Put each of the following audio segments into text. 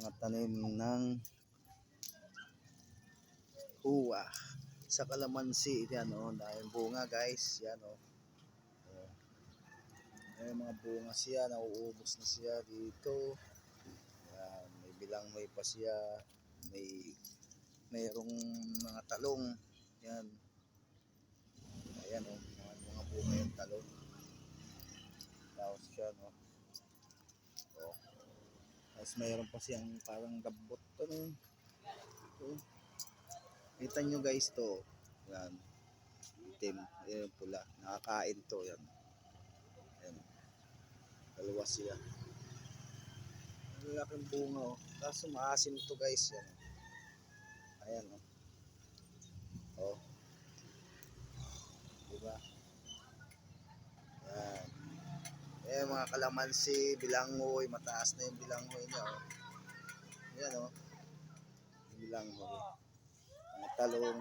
mga tanim ng huwa sa kalamansi. Yan o, dahil bunga guys. Yan o. May mga bunga siya, nauubos na siya dito. Yan, may bilanghoy pa siya. Mayroong mga talong. Yan. Ayan o, mga bunga yung talong. Tapos siya no. O. Tapos mayroon pa siyang parang gabot. Ano? Ito. Kita nyo guys to. Yan. Itim. Ayan yung pula. Nakakain to. Yan. Ayan. Dalawa siya. Ang laking bunga oh. Tapos maasim to guys. Yan. Ayan oh. Oh. Diba? Yan. Ayan mga kalamansi, bilanghoy. Mataas na yung bilanghoy niya oh. Ayan oh. Bilanghoy. Mga talong.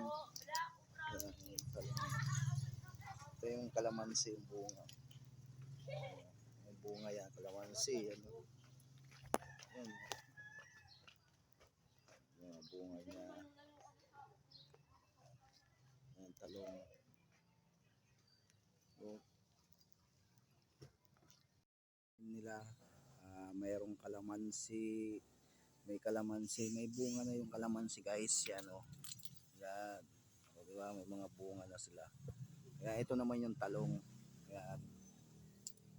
Ayan, yung talong. Ito yung kalamansi, yung bunga. Yung bunga yan, kalamansi. Yan oh. Yan. Yan, bunga niya. Yan, talong. So, nila mayroong kalamansi, may kalamansi, may bunga na yung kalamansi guys. Yan o. Yan. O, diba? May mga bunga na sila. Kaya ito naman yung talong. Yan.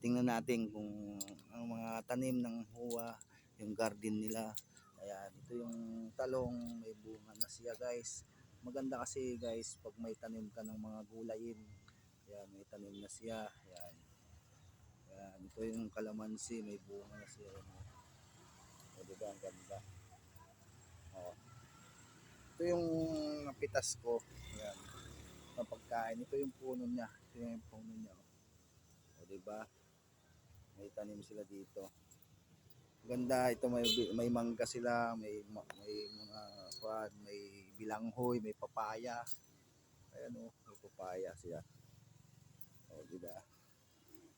Tingnan natin kung ang mga tanim ng huwa, yung garden nila. Ayan, ito yung talong, may bunga na siya guys. Maganda kasi guys pag may tanim ka ng mga gulayin. Ayan, may tanim na siya. Ayan. Ayan, ito yung kalamansi, may bunga na siya. O, diba, ang ganda. O. Ito yung napitas ko. Ayan, ng pagkain. Ito yung puno niya. Ito yung puno niya. O, diba? May tanim sila dito. Ganda ito, may mangga sila, may mga kwan, may bilanghoy, may papaya. Ayan oh, may papaya sila. O, diba?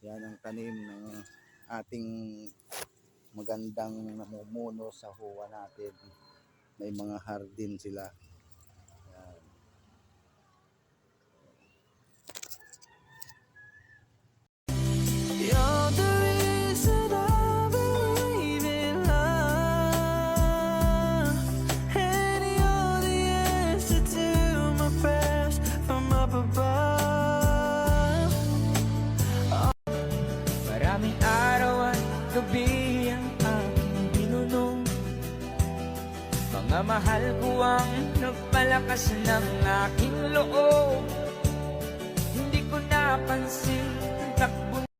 Yan ang tanim ng ating magandang namumuno sa huwa natin. May mga hardin sila. Yan. You're the reason I believe in love, and you're the answer to my prayers from up above. Maraming araw at gabi ang aking binunong, mga mahal ko ang nagpalakas ng aking loob. Hindi ko napansin ang